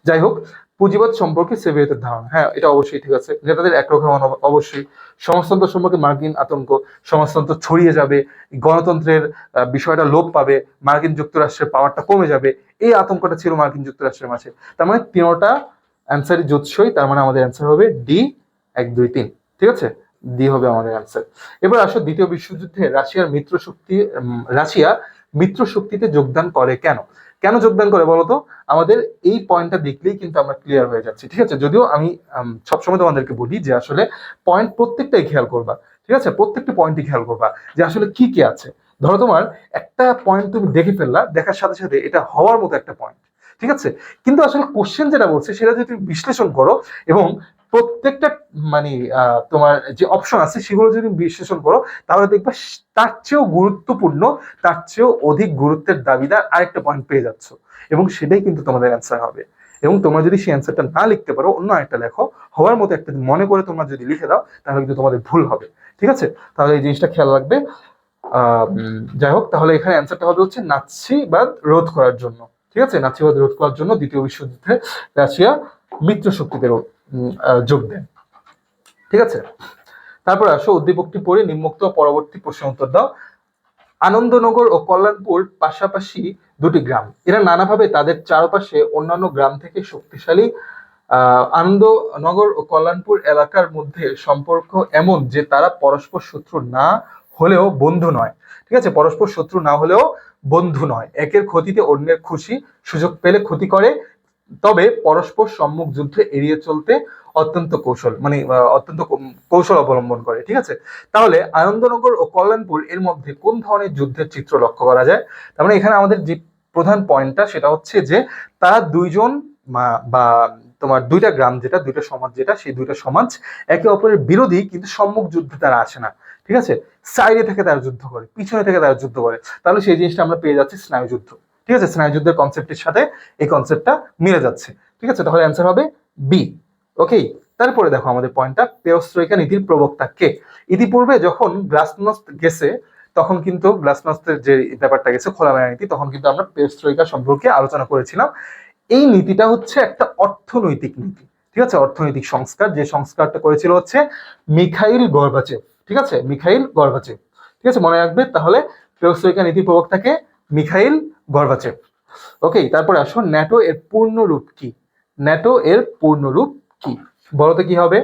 যাই হোক, পুঁজিবাদ সম্পর্কে সোভিয়েতের ধারণা, হ্যাঁ, এটা অবশ্যই ঠিক আছে। নেতাদের একরোখা মনোভাব, অবশ্যই। সমাজতন্ত্র সম্পর্কে মার্কিন আতঙ্ক, সমাজতন্ত্র ছড়িয়ে যাবে, গণতন্ত্রের বিষয়টা লোপ পাবে, মার্কিন যুক্তরাষ্ট্রের পাওয়ারটা কমে যাবে, এই আতঙ্কটা ছিল মার্কিন যুক্তরাষ্ট্রের মাঝে। তার মানে তিনটা অ্যান্সারই জুৎসই। তার মানে আমাদের অ্যান্সার হবে ডি, 1, 2, 3, ঠিক আছে। ডি হবে আমাদের অ্যান্সার। এবার আসো, দ্বিতীয় বিশ্বযুদ্ধে রাশিয়া মিত্র শক্তিতে যোগদান করে কেন? কেন যোগদান করে বলতো? আমাদের এই পয়েন্টটা দেখলেই কিন্তু আমরা ক্লিয়ার হয়ে যাচ্ছি, ঠিক আছে। যদিও আমি সবসময় তোমাদেরকে বলি যে আসলে পয়েন্ট প্রত্যেকটাই খেয়াল করবা, ঠিক আছে। প্রত্যেকটা পয়েন্টই খেয়াল করবা যে আসলে কি কি আছে। ধরো তোমার একটা পয়েন্ট তুমি দেখে ফেললা, দেখার সাথে সাথে এটা হওয়ার মতো একটা পয়েন্ট, ঠিক আছে। কিন্তু আসলে কোশ্চেন যেটা বলছে সেটা যদি তুমি বিশ্লেষণ করো এবং প্রত্যেকটা মানে তোমার যে অপশন আছে সেগুলো যদি বিশ্লেষণ করো, তাহলে দেখবা তার চেয়েও গুরুত্বপূর্ণ, তার চেয়েও অধিক গুরুত্বের দাবিদার আরেকটা পয়েন্ট পেয়ে যাচ্ছ, এবং সেটাই কিন্তু তোমাদের অ্যান্সার হবে। এবং তোমরা যদি সেই অ্যান্সারটা না লিখতে পারো, অন্য একটা লেখো, হওয়ার মতো একটা মনে করে তোমরা যদি লিখে দাও, তাহলে কিন্তু তোমাদের ভুল হবে, ঠিক আছে। তাহলে এই জিনিসটা খেয়াল রাখবে। যাই হোক, তাহলে এখানে অ্যান্সারটা হবে হচ্ছে নাৎসিবাদ রোধ করার জন্য। ঠিক আছে, নাৎসিবাদ রোধ করার জন্য দ্বিতীয় বিশ্বযুদ্ধে রাশিয়া মিত্র শক্তিতে যোগ দেন। ঠিক আছে, তারপর আসো উদ্দীপকটি পড়ে নিম্নোক্ত পরবর্তী প্রশ্ন উত্তর দাও। আনন্দনগর ও কল্যাণপুর পাশাপাশি দুটি গ্রাম, এরা নানাভাবে তাদের চারপাশে অন্যান্য গ্রাম থেকে শক্তিশালী। আনন্দনগর ও কল্যাণপুর এলাকার মধ্যে সম্পর্ক এমন যে তারা পরস্পর শত্রু না হলেও বন্ধু নয়। ঠিক আছে, পরস্পর শত্রু না হলেও বন্ধু নয়, একের ক্ষতিতে অন্যের খুশি, সুযোগ পেলে ক্ষতি করে, তবে পরস্পর সম্মুখ যুদ্ধে এড়িয়ে চলতে অত্যন্ত কৌশল অবলম্বন করে। ঠিক আছে, তাহলে আনন্দনগর ও কল্যাণপুর এর মধ্যে কোন ধরনের যুদ্ধের চিত্র লক্ষ্য করা যায়? তার মানে এখানে আমাদের যে প্রধান পয়েন্টটা সেটা হচ্ছে যে তারা দুইজন বা তোমার দুইটা গ্রাম যেটা, দুইটা সমাজ যেটা, সেই দুইটা সমাজ একে অপরের বিরোধী, কিন্তু সম্মুখ যুদ্ধে তারা আসে না। ঠিক আছে, সাইডে থেকে তারা যুদ্ধ করে, পিছনে থেকে তারা যুদ্ধ করে, তাহলে সেই জিনিসটা আমরা পেয়ে যাচ্ছি স্নায়ুযুদ্ধ। ঠিক আছে, স্নায়ুযুদ্ধের কনসেপ্টের সাথে এই কনসেপ্টটা মিলে যাচ্ছে। ঠিক আছে, তাহলে অ্যান্সার হবে বি। ওকে, তারপরে দেখো আমাদের পয়েন্টটা, পেরোস্ত্রয়িকা নীতির প্রবক্তা কে? ইতিপূর্বে যখন গ্লাসনস্ত গেছে, তখন কিন্তু গ্লাসনস্তের যে ব্যাপারটা গেছে খোলামেলা নীতি, তখন কিন্তু আমরা পেরোস্ত্রয়িকা সম্পর্কে আলোচনা করেছিলাম। এই নীতিটা হচ্ছে একটা অর্থনৈতিক নীতি। ঠিক আছে, অর্থনৈতিক সংস্কার, যে সংস্কারটা করেছিল হচ্ছে মিখাইল গর্বাচেভ। ঠিক আছে, মিখাইল গর্বাচেভ। ঠিক আছে, মনে রাখবে তাহলে পেরোস্ত্রয়িকা নীতির প্রবক্তাকে মিখাইল গর্বাচেভ। ওকে, তারপরে আসো ন্যাটো এর পূর্ণরূপ কি? ন্যাটো এর পূর্ণরূপ কি বলতো? কি হবে?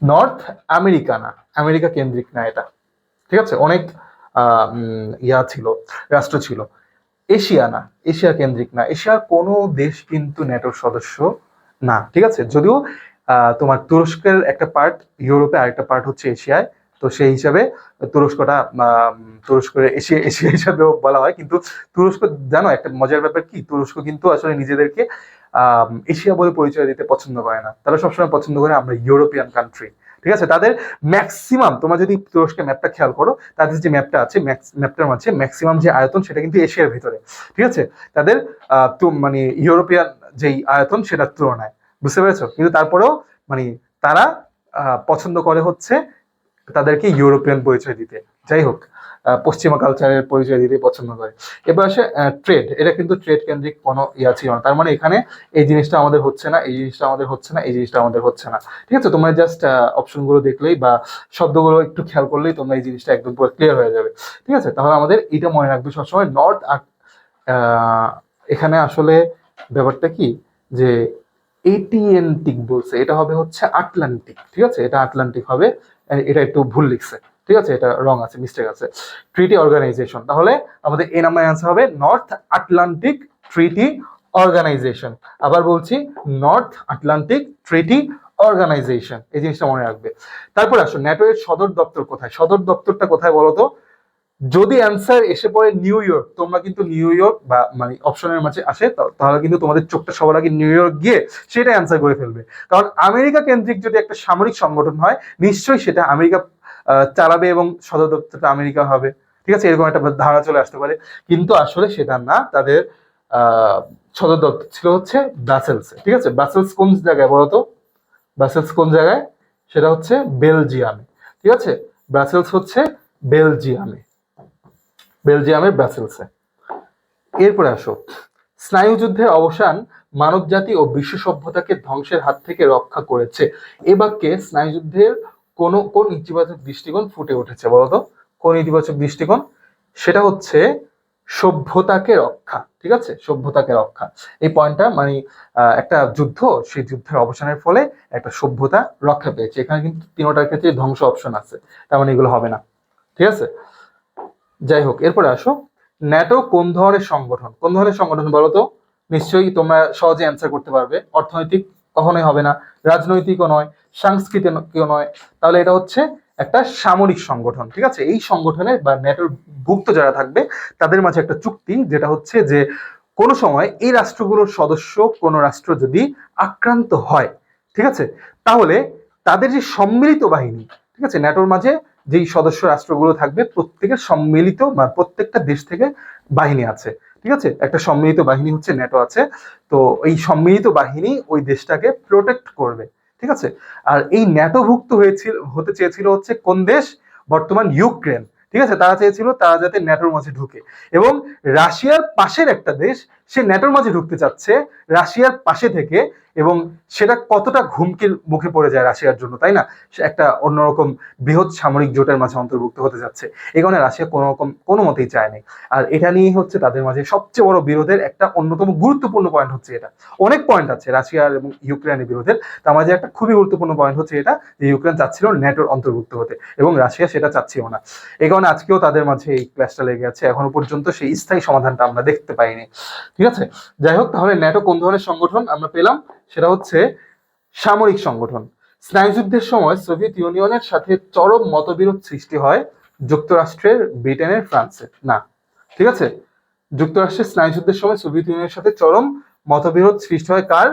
নর্থ আমেরিকা না, আমেরিকা কেন্দ্রিক না এটা। ঠিক আছে, অনেক ছিল, রাষ্ট্র ছিল। এশিয়া না, এশিয়া কেন্দ্রিক না, এশিয়ার কোনো দেশ কিন্তু ন্যাটোর সদস্য না। ঠিক আছে, যদিও তোমার তুরস্কের একটা পার্ট ইউরোপে, আরেকটা পার্ট হচ্ছে এশিয়ায়, তো সেই হিসাবে তুরস্কের এশিয়া এশিয়া হিসাবেও বলা হয়। কিন্তু তুরস্ক, জানো একটা মজার ব্যাপার কি, তুরস্ক কিন্তু আসলে নিজেদেরকে এশিয়া বলে পরিচয় দিতে পছন্দ করে না, তারা সবসময় পছন্দ করে আমরা ইউরোপিয়ান কান্ট্রি। ঠিক আছে, তাদের ম্যাক্সিমাম, তোমরা যদি তুরস্কের ম্যাপটা খেয়াল করো, তাদের যে ম্যাপটা আছে, ম্যাপটার মাঝে ম্যাক্সিমাম যে আয়তন সেটা কিন্তু এশিয়ার ভিতরে। ঠিক আছে, তাদের মানে ইউরোপিয়ান যেই আয়তন সেটার তুলনায়, বুঝতে পেরেছো? কিন্তু তারপরেও মানে তারা পছন্দ করে হচ্ছে তাদেরকে ইউরোপিয়ান পরিচয় দিতে। যাই হোক, পশ্চিমা কালচারের পরিচয় দিতে পছন্দ করে। এবার আসে ট্রেড, এটা কিন্তু ট্রেড কেন্দ্রিক কোনো ছিল না। তার মানে এখানে এই জিনিসটা আমাদের হচ্ছে না, এই জিনিসটা আমাদের হচ্ছে না, এই জিনিসটা আমাদের হচ্ছে না। ঠিক আছে, তোমরা জাস্ট অপশনগুলো দেখলেই বা শব্দগুলো একটু খেয়াল করলেই তোমরা এই জিনিসটা একদম পুরো ক্লিয়ার হয়ে যাবে। ঠিক আছে, তাহলে আমাদের এটা মনে রাখবে সবসময়, নর্থ এখানে আসলে ব্যাপারটা কি যে এটিএনটিক বলছে, এটা হবে হচ্ছে আটলান্টিক। ঠিক আছে, এটা আটলান্টিক হবে, এটা একটু ভুল লিখছে। ঠিক আছে, এটা রং আছে, মিস্টেক আছে। ট্রিটি অর্গানাইজেশন, তাহলে আমাদের এ নাম্বার অ্যান্সার হবে নর্থ আটলান্টিক ট্রিটি অর্গানাইজেশন। আবার বলছি, নর্থ আটলান্টিক ট্রিটি অর্গানাইজেশন, এই জিনিসটা মনে রাখবে। তারপর আসো ন্যাটো এর সদর দপ্তর কোথায়? সদর দপ্তরটা কোথায় বলো তো? যদি অ্যান্সার এসে পড়ে নিউ ইয়র্ক, তোমরা কিন্তু নিউ ইয়র্ক বা মানে অপশনের মাঝে আসে, তাহলে কিন্তু তোমাদের চোখটা সবার আগে নিউ ইয়র্ক গিয়ে সেটা অ্যান্সার করে ফেলবে। কারণ আমেরিকা কেন্দ্রিক যদি একটা সামরিক সংগঠন হয়, নিশ্চয়ই সেটা আমেরিকা চালাবে এবং সদর দপ্তরটা আমেরিকা হবে। ঠিক আছে, এরকম একটা ধারণা চলে আসতে পারে, কিন্তু আসলে সেটা না। তাদের সদর দপ্তর ছিল হচ্ছে ব্রাসেলসে। ঠিক আছে, ব্রাসেলস কোন জায়গায় বলতো? ব্রাসেলস কোন জায়গায়? সেটা হচ্ছে বেলজিয়ামে। ঠিক আছে, ব্রাসেলস হচ্ছে বেলজিয়ামে, বেলজিয়ামের ব্রাসেলসে। এরপরে আসো, স্নায়ুযুদ্ধের অবসান মানবজাতি ও বিশ্ব সভ্যতাকে ধ্বংসের হাত থেকে রক্ষা করেছে। এ বাক্যে স্নায়ুযুদ্ধের কোন ইতিবাচক দৃষ্টিকোণ ফুটে উঠেছে বলতো? কোন ইতিবাচক দৃষ্টিকোণ? সেটা হচ্ছে সভ্যতাকে রক্ষা। ঠিক আছে, সভ্যতাকে রক্ষা, এই পয়েন্টটা মানে একটা যুদ্ধ, সেই যুদ্ধের অবসানের ফলে একটা সভ্যতা রক্ষা পেয়েছে। এখানে কিন্তু তিনটার ক্ষেত্রে ধ্বংস অপশন আছে, তার মানে এগুলো হবে না। ঠিক আছে, যাই হোক, এরপরে আসো, ন্যাটো কোন ধরনের সংগঠন? কোন ধরনের সংগঠন বলতো? নিশ্চয়ই তোমরা সহজে অ্যান্সার করতে পারবে। অর্থনৈতিক কখনোই হবে না, রাজনৈতিকও নয়, সাংস্কৃতিকও নয়, তাহলে এটা হচ্ছে একটা সামরিক সংগঠন। ঠিক আছে, এই সংগঠনের বা ন্যাটোর ভুক্ত যারা থাকবে তাদের মাঝে একটা চুক্তি, যেটা হচ্ছে যে কোনো সময় এই রাষ্ট্রগুলোর সদস্য কোনো রাষ্ট্র যদি আক্রান্ত হয়, ঠিক আছে, তাহলে তাদের যে সম্মিলিত বাহিনী, ঠিক আছে, ন্যাটোর মাঝে যেই সদস্য রাষ্ট্রগুলো থাকবে প্রত্যেকের সম্মিলিত বা প্রত্যেকটা দেশ থেকে বাহিনী আছে। ঠিক আছে, একটা সম্মিলিত বাহিনী হচ্ছে ন্যাটো আছে। তো এই সম্মিলিত বাহিনী ওই দেশটাকে প্রোটেক্ট করবে। ঠিক আছে, আর এই ন্যাটোভুক্ত হতে চেয়েছিল হচ্ছে কোন দেশ? বর্তমান ইউক্রেন। ঠিক আছে, তারা চেয়েছিল তারা যাতে ন্যাটোর মাঝে ঢুকে, এবং রাশিয়ার পাশের একটা দেশ সে ন্যাটোর মাঝে ঢুকতে চাচ্ছে রাশিয়ার পাশে থেকে, এবং সেটা কতটা হুমকির মুখে পড়ে যায় রাশিয়ার জন্য, তাই না? সে একটা অন্যরকম বৃহৎ সামরিক জোটের মাঝে অন্তর্ভুক্ত হতে যাচ্ছে, এই কারণে রাশিয়া কোনো মতেই চায়নি। আর এটা নিয়ে হচ্ছে তাদের মাঝে সবচেয়ে বড় বিরোধের একটা অন্যতম গুরুত্বপূর্ণ পয়েন্ট হচ্ছে এটা। অনেক পয়েন্ট আছে রাশিয়ার এবং ইউক্রেনের বিরোধের, তার মাঝে একটা খুবই গুরুত্বপূর্ণ পয়েন্ট হচ্ছে এটা যে ইউক্রেন চাচ্ছিল ন্যাটোর অন্তর্ভুক্ত হতে এবং রাশিয়া সেটা চাচ্ছিল না। এই কারণে আজকেও তাদের মাঝে এই ক্ল্যাশটা লেগে আছে, এখনো পর্যন্ত সেই স্থায়ী সমাধানটা আমরা দেখতে পাইনি। ঠিক আছে, যাই হোক, তাহলে ন্যাটো কোন ধরনের সংগঠন আমরা পেলাম? সেটা হচ্ছে সামরিক সংগঠন। স্নায়ুযুদ্ধের সময় সোভিয়েত ইউনিয়নের সাথে চরম মতবিরোধ সৃষ্টি হয় যুক্তরাষ্ট্রের, ব্রিটেনের, ফ্রান্সের না। ঠিক আছে, যুক্তরাষ্ট্রের স্নায়ুযুদ্ধের সময় সোভিয়েত ইউনিয়নের সাথে চরম মতবিরোধ সৃষ্টি হয় কার?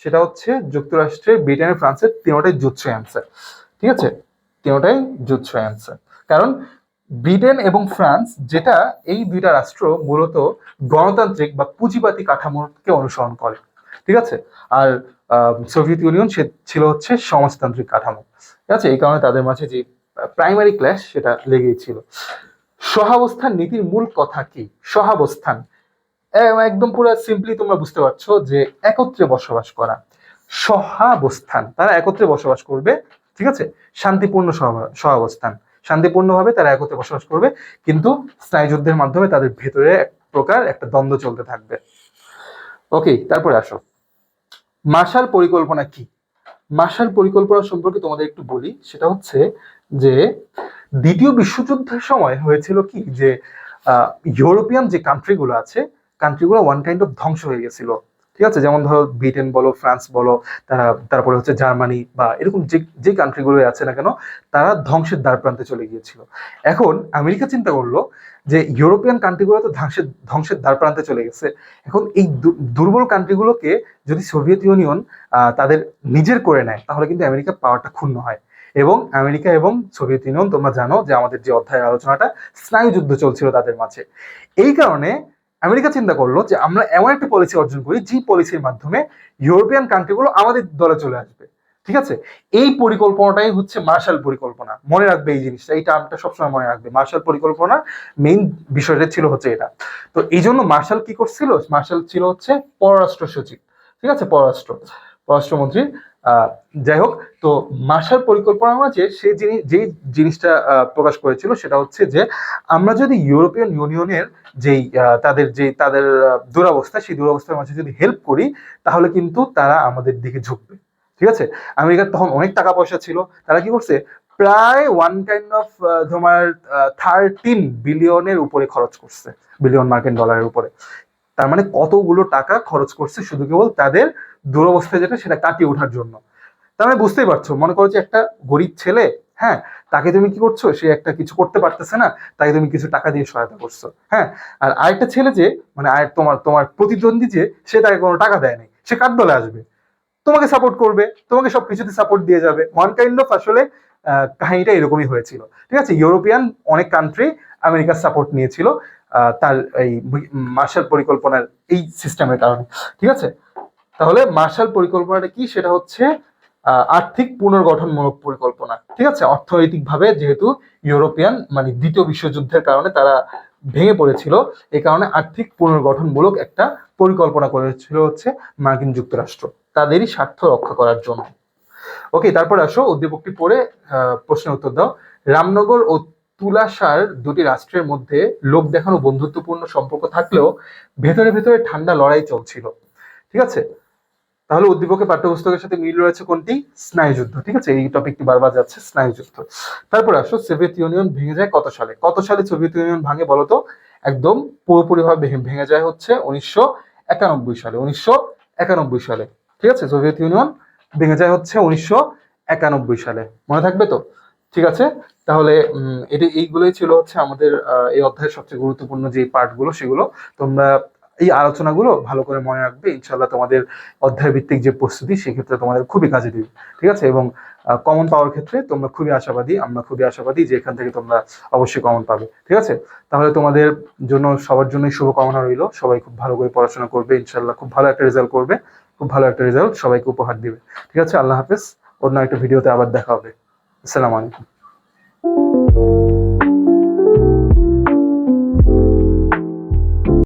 সেটা হচ্ছে যুক্তরাষ্ট্রের, ব্রিটেনের, ফ্রান্সের, তিনটাই জুৎসই অ্যান্সার। ঠিক আছে, তিনটাই জুৎসই অ্যান্সার। কারণ ব্রিটেন এবং ফ্রান্স, যেটা এই দুইটা রাষ্ট্র মূলত গণতান্ত্রিক বা পুঁজিবাদী কাঠামোকে অনুসরণ করে। ঠিক আছে, আর সোভিয়েত ইউনিয়ন সে ছিল হচ্ছে সমাজতান্ত্রিক কাঠামো। ঠিক আছে, এই কারণে তাদের মাঝে যে প্রাইমারি ক্ল্যাশ সেটা লেগেই ছিল। সহাবস্থান নীতির মূল কথা কি? সহাবস্থান একদম পুরো সিম্পলি তোমরা বুঝতে পারছো যে একত্রে বসবাস করা। সহাবস্থান, তারা একত্রে বসবাস করবে। ঠিক আছে, শান্তিপূর্ণ সহাবস্থান, শান্তিপূর্ণভাবে তারা একত্রে বসবাস করবে, কিন্তু স্নায়ুযুদ্ধের মাধ্যমে তাদের ভেতরে এক প্রকার একটা দ্বন্দ্ব চলতে থাকবে। ওকে, তারপরে আসো, মার্শাল পরিকল্পনা কি? মার্শাল পরিকল্পনা সম্পর্কে তোমাদের একটু বলি। সেটা হচ্ছে যে দ্বিতীয় বিশ্বযুদ্ধের সময় হয়েছিল কি, যে ইউরোপিয়ান যে কান্ট্রিগুলো আছে, কান্ট্রিগুলো ওয়ান কাইন্ড অফ ধ্বংস হয়ে গেছিল। ঠিক আছে, যেমন ধরো ব্রিটেন বলো, ফ্রান্স বলো, তারপরে হচ্ছে জার্মানি বা এরকম যে কান্ট্রিগুলো আছে না কেন, তারা ধ্বংসের দ্বার প্রান্তে চলে গিয়েছিল। এখন আমেরিকা চিন্তা করলো যে ইউরোপিয়ান কান্ট্রিগুলো তো ধ্বংসের দ্বার প্রান্তে চলে গেছে, এখন এই দুর্বল কান্ট্রিগুলোকে যদি সোভিয়েত ইউনিয়ন তাদের নিজের করে নেয়, তাহলে কিন্তু আমেরিকার পাওয়ারটা ক্ষুণ্ণ হয়। এবং আমেরিকা এবং সোভিয়েত ইউনিয়ন, তোমরা জানো যে আমাদের যে অধ্যায়ের আলোচনাটা, স্নায়ুযুদ্ধ চলছিল তাদের মাঝে। এই কারণে আমেরিকা চিন্তা করলো যে আমরা এমন একটা পলিসি অর্জন করি, যে পলিসির মাধ্যমে ইউরোপিয়ান কান্ট্রিগুলো আমাদের দলে চলে আসবে। ঠিক আছে, এই পরিকল্পনাটাই হচ্ছে মার্শাল পরিকল্পনা। মনে রাখবে এই জিনিসটা, এই টার্মটা সবসময় মনে রাখবে। মার্শাল পরিকল্পনার মেইন বিষয়টা ছিল হচ্ছে এটা। তো এই জন্য মার্শাল কি করছিল? মার্শাল ছিল হচ্ছে পররাষ্ট্র সচিব। ঠিক আছে, পররাষ্ট্রমন্ত্রী। যাই হোক, তো মার্শাল পরিকল্পনার মাঝে সে যে জিনিসটা প্রকাশ করেছিল সেটা হচ্ছে যে আমরা যদি ইউরোপিয়ান ইউনিয়নের তাদের দুরবস্থা, সেই দুরবস্থার মাঝে যদি হেল্প করি, তাহলে কিন্তু তারা আমাদের দিকে ঝুঁকবে। ঠিক আছে, আমেরিকার তখন অনেক টাকা পয়সা ছিল, তারা কি করছে, প্রায় ওয়ান কাইন্ড অফ তোমার 13 বিলিয়নের উপরে খরচ করছে, বিলিয়ন মার্কিন ডলারের উপরে। তার মানে কতগুলো টাকা খরচ করছে শুধু কেবল তাদের দুরবস্থা যেটা সেটা কাটিয়ে ওঠার জন্য। তার মানে বুঝতেই পারছো, মনে করো যে একটা গরিব ছেলে, হ্যাঁ, তাকে তুমি কি করছো, সে একটা কিছু করতে পারতেছে না, তাকে তুমি কিছু টাকা দিয়ে সহায়তা করছো। হ্যাঁ, আর আরেকটা ছেলে যে মানে তোমার প্রতিদ্বন্দ্বী যে, সে তাকে কোনো টাকা দেয় নাই, সে কার দলে আসবে? তোমাকে সাপোর্ট করবে, তোমাকে সবকিছুতে সাপোর্ট দিয়ে যাবে। ওয়ান কাইন্ড অফ আসলে কাহিনীটা এরকমই হয়েছিল। ঠিক আছে, ইউরোপিয়ান অনেক কান্ট্রি আমেরিকার সাপোর্ট নিয়েছিল তার এই মার্শাল পরিকল্পনার এই সিস্টেমের কারণে। ঠিক আছে, তাহলে মার্শাল পরিকল্পনাটা কি? সেটা হচ্ছে আর্থিক পুনর্গঠনমূলক পরিকল্পনা। ঠিক আছে, অর্থনৈতিকভাবে যেহেতু ইউরোপিয়ান মানে দ্বিতীয় বিশ্বযুদ্ধের কারণে তারা ভেঙে পড়েছিল, এই কারণে আর্থিক পুনর্গঠনমূলক একটা পরিকল্পনা করেছিল হচ্ছে মার্কিন যুক্তরাষ্ট্র, তাদেরই স্বার্থ রক্ষা করার জন্য। ওকে, তারপর আসো উদ্দীপকটি পড়ে প্রশ্নের উত্তর দাও। রামনগর ও তুলাশার দুটি রাষ্ট্রের মধ্যে লোক দেখানো বন্ধুত্বপূর্ণ সম্পর্ক থাকলেও ভেতরে ভেতরে ঠান্ডা লড়াই চলছিল। ঠিক আছে, তাহলে উদ্দীপকের পাঠ্যপুস্তকের সাথে মিল রয়েছে কোনটি? স্নায়ুযুদ্ধ। ঠিক আছে, এই টপিকটি বারবার যাচ্ছে, স্নায়ুযুদ্ধ। তারপর আসো, সোভিয়েত ইউনিয়ন ভেঙে যায় কত সালে? কত সালে সোভিয়েত ইউনিয়ন ভাঙে বলতো? একদম পুরোপুরিভাবে ভেঙে যায় হচ্ছে 1991 সালে। 1991 সালে। ঠিক আছে, সোভিয়েত ইউনিয়ন ভেঙে যায় হচ্ছে 1991 সালে। মনে থাকবে তো? ঠিক আছে, তাহলে এইগুলোই ছিল হচ্ছে আমাদের এই অধ্যায়ের সবচেয়ে গুরুত্বপূর্ণ যে পার্টগুলো, সেগুলো তোমরা এই আলোচনাগুলো ভালো করে মনে রাখবে। ইনশাল্লাহ তোমাদের অধ্যায় ভিত্তিক যে প্রস্তুতি, সেক্ষেত্রে তোমাদের খুবই কাজে দিবে। ঠিক আছে, এবং কমন পাওয়ার ক্ষেত্রে তোমরা খুবই আশাবাদী, আমরা খুবই আশাবাদী যে এখান থেকে তোমরা অবশ্যই কমন পাবে। ঠিক আছে, তাহলে তোমাদের জন্য সবার জন্যই শুভকামনা রইল। সবাই খুব ভালো করে পড়াশোনা করবে, ইনশাল্লাহ খুব ভালো একটা রেজাল্ট করবে, খুব ভালো একটা রেজাল্ট সবাইকে উপহার দিবে। ঠিক আছে, আল্লাহ হাফেজ। অন্য একটা ভিডিওতে আবার দেখা হবে। আসসালামু আলাইকুম।